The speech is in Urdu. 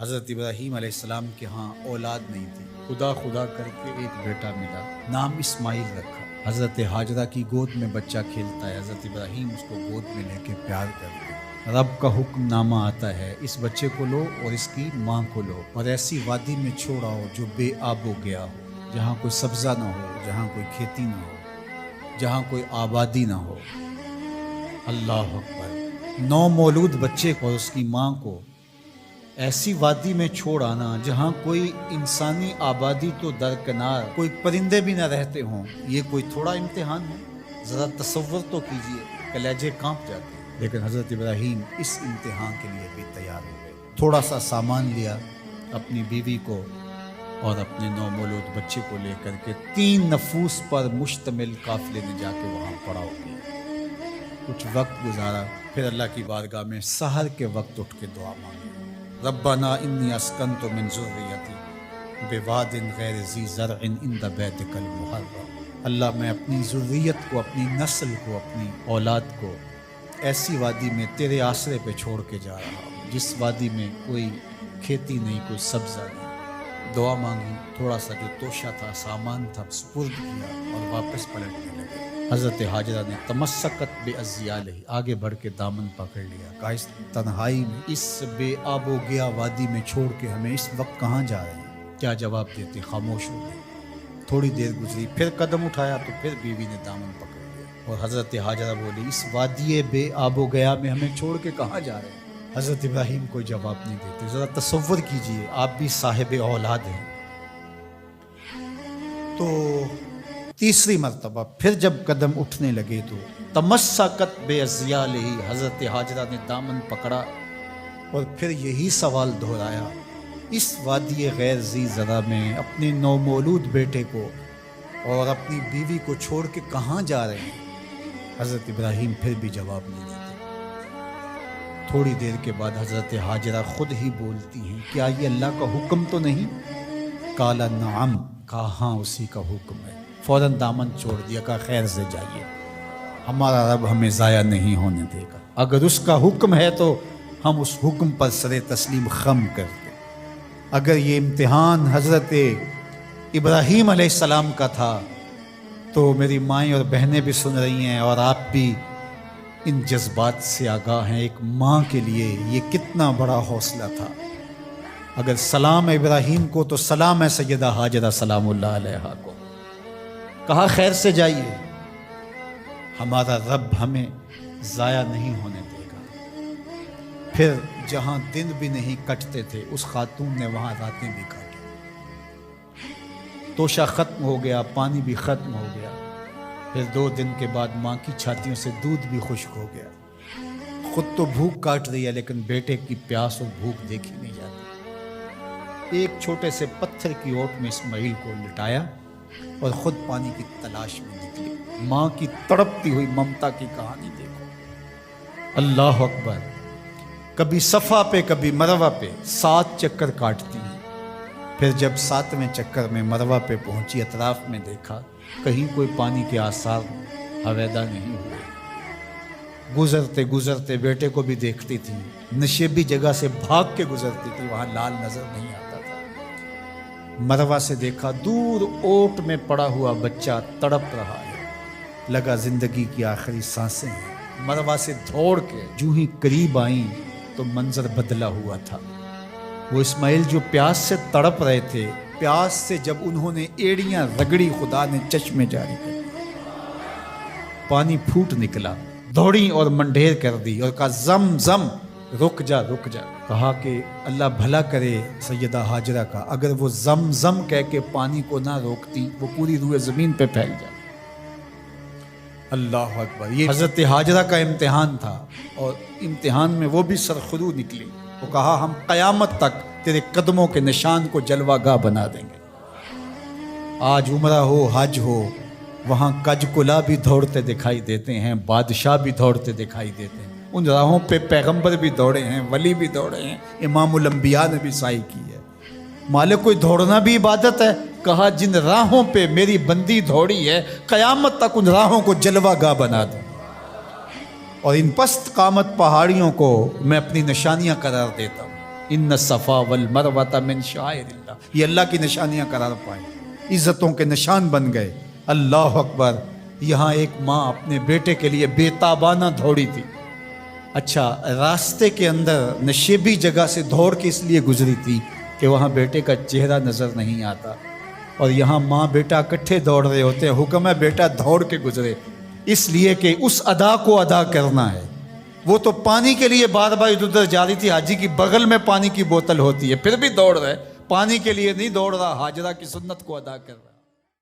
حضرت ابراہیم علیہ السلام کے ہاں اولاد نہیں تھی، خدا خدا کر کے ایک بیٹا ملا، نام اسماعیل رکھا۔ حضرت ہاجرہ کی گود میں بچہ کھیلتا ہے، حضرت ابراہیم اس کو گود میں لے کے پیار کرتے ہیں۔ رب کا حکم نامہ آتا ہے، اس بچے کو لو اور اس کی ماں کو لو اور ایسی وادی میں چھوڑاؤ جو بے آب و گیا ہو، جہاں کوئی سبزہ نہ ہو، جہاں کوئی کھیتی نہ ہو، جہاں کوئی آبادی نہ ہو۔ اللہ اکبر! نو مولود بچے کو اور اس کی ماں کو ایسی وادی میں چھوڑ آنا جہاں کوئی انسانی آبادی تو درکنار، کوئی پرندے بھی نہ رہتے ہوں، یہ کوئی تھوڑا امتحان ہے؟ ذرا تصور تو کیجئے، کلیجے کانپ جاتے ہیں۔ لیکن حضرت ابراہیم اس امتحان کے لیے بھی تیار ہو گئے۔ تھوڑا سا سامان لیا، اپنی بیوی کو اور اپنے نومولود بچے کو لے کر کے 3 نفوس پر مشتمل قافلے نے جا کے وہاں پڑاؤ کیا۔ کچھ وقت گزارا، پھر اللہ کی بارگاہ میں سحر کے وقت اٹھ کے دعا مانگی، ربنا انی اسکنت من ذریتی بواد غیر ذی زرع عند بیتک المحرم۔ اللہ، میں اپنی ذریت کو، اپنی نسل کو، اپنی اولاد کو ایسی وادی میں تیرے آسرے پہ چھوڑ کے جا رہا ہوں جس وادی میں کوئی کھیتی نہیں، کوئی سبزہ نہیں۔ دعا مانگی، تھوڑا سا جو توشہ تھا، سامان تھا، سپرد کیا اور واپس پلٹنے لگے۔ حضرت ہاجرہ نے تمسکت بعزیالہ، آگے بڑھ کے دامن پکڑ لیا، کہا اس تنہائی میں، اس بے آب و گیا وادی میں چھوڑ کے ہمیں اس وقت کہاں جا رہے ہیں؟ کیا جواب دیتے؟ خاموش ہو گئے۔ تھوڑی دیر گزری، پھر قدم اٹھایا تو پھر بیوی نے دامن پکڑ لیا اور حضرت ہاجرہ بولی، اس وادی بے آب و گیا میں ہمیں چھوڑ کے کہاں جا رہے ہیں؟ حضرت ابراہیم کوئی جواب نہیں دیتے۔ ذرا تصور کیجئے، آپ بھی صاحب اولاد ہیں۔ تو تیسری مرتبہ پھر جب قدم اٹھنے لگے تو تمسکت بعزیالہ، حضرت ہاجرہ نے دامن پکڑا اور پھر یہی سوال دہرایا، اس وادی غیر ذی زرع میں اپنے نومولود بیٹے کو اور اپنی بیوی کو چھوڑ کے کہاں جا رہے ہیں؟ حضرت ابراہیم پھر بھی جواب نہیں دیتے۔ تھوڑی دیر کے بعد حضرت ہاجرہ خود ہی بولتی ہیں، کیا یہ اللہ کا حکم تو نہیں؟ قال نعم، کہا ہاں اسی کا حکم ہے۔ فوراً دامن چھوڑ دیا، کہا خیر سے جائیے، ہمارا رب ہمیں ضائع نہیں ہونے دے گا، اگر اس کا حکم ہے تو ہم اس حکم پر سر تسلیم خم کرتے۔ اگر یہ امتحان حضرت ابراہیم علیہ السلام کا تھا تو میری مائیں اور بہنیں بھی سن رہی ہیں اور آپ بھی ان جذبات سے آگاہ ہیں۔ ایک ماں کے لیے یہ کتنا بڑا حوصلہ تھا۔ اگر سلام ابراہیم کو تو سلام ہے سیدہ ہاجرہ سلام اللہ علیہا کو۔ کہا خیر سے جائیے، ہمارا رب ہمیں ضائع نہیں ہونے دے گا۔ پھر جہاں دن بھی نہیں کٹتے تھے اس خاتون نے وہاں راتیں بھی کاٹی۔ توشہ ختم ہو گیا، پانی بھی ختم ہو گیا۔ پھر 2 دن کے بعد ماں کی چھاتیوں سے دودھ بھی خشک ہو گیا۔ خود تو بھوک کاٹ رہی ہے لیکن بیٹے کی پیاس اور بھوک دیکھی نہیں جاتی۔ ایک چھوٹے سے پتھر کی اوٹ میں اسماعیل کو لٹایا اور خود پانی کی تلاش میں نکلی۔ ماں کی تڑپتی ہوئی ممتا کی کہانی دیکھو۔ اللہ اکبر! کبھی صفا پہ کبھی مروہ پہ 7 چکر کاٹتی ہیں۔ پھر جب 7ویں چکر میں مروہ پہ پہنچی، اطراف میں دیکھا، کہیں کوئی پانی کے آثار حویدہ نہیں ہوئے۔ گزرتے گزرتے بیٹے کو بھی دیکھتی تھی، نشیبی جگہ سے بھاگ کے گزرتی تھی، وہاں لال نظر نہیں آتا تھا۔ مروہ سے دیکھا، دور اوٹ میں پڑا ہوا بچہ تڑپ رہا ہے، لگا زندگی کی آخری سانسیں ہیں۔ مروہ سے دوڑ کے جو ہی قریب آئیں تو منظر بدلا ہوا تھا۔ وہ اسماعیل جو پیاس سے تڑپ رہے تھے، پیاس سے جب انہوں نے ایڑیاں رگڑی، خدا نے چشمے جاری کر دیے، پانی پھوٹ نکلا۔ دوڑی اور منڈھیر کر دی اور کہا زم زم، رک جا رک جا۔ کہا کہ اللہ بھلا کرے سیدہ ہاجرہ کا، اگر وہ زم زم کہہ کے پانی کو نہ روکتی وہ پوری روئے زمین پہ پھیل جائے۔ اللہ اکبر! یہ حضرت ہاجرہ کا امتحان تھا اور امتحان میں وہ بھی سرخرو نکلی۔ وہ کہا ہم قیامت تک تیرے قدموں کے نشان کو جلوہ گاہ بنا دیں گے۔ آج عمرہ ہو، حج ہو، وہاں کج کلا بھی دوڑتے دکھائی دیتے ہیں، بادشاہ بھی دوڑتے دکھائی دیتے ہیں۔ ان راہوں پہ پیغمبر بھی دوڑے ہیں، ولی بھی دوڑے ہیں، امام الانبیاء نے بھی سعی کی ہے۔ مالک کوئی دوڑنا بھی عبادت ہے؟ کہا جن راہوں پہ میری بندی دوڑی ہے قیامت تک ان راہوں کو جلوہ گاہ بنا دوں، اور ان پست قامت پہاڑیوں کو میں اپنی نشانیاں قرار دیتا ہوں۔ ان الصفا والمروۃ من شعائر اللہ، یہ اللہ کی نشانیاں قرار پائیں، عزتوں کے نشان بن گئے۔ اللہ اکبر۔ یہاں ایک ماں اپنے بیٹے کے لیے بےتابانہ دوڑی تھی۔ اچھا، راستے کے اندر نشیبی جگہ سے دوڑ کے اس لیے گزری تھی کہ وہاں بیٹے کا چہرہ نظر نہیں آتا، اور یہاں ماں بیٹا اکٹھے دوڑ رہے ہوتے ہیں، حکم ہے بیٹا دوڑ کے گزرے، اس لیے کہ اس ادا کو ادا کرنا ہے۔ وہ تو پانی کے لیے بار بار ادھر ادھر جا رہی تھی، حاجی کی بغل میں پانی کی بوتل ہوتی ہے، پھر بھی دوڑ رہے، پانی کے لیے نہیں دوڑ رہا، ہاجرہ کی سنت کو ادا کر رہا۔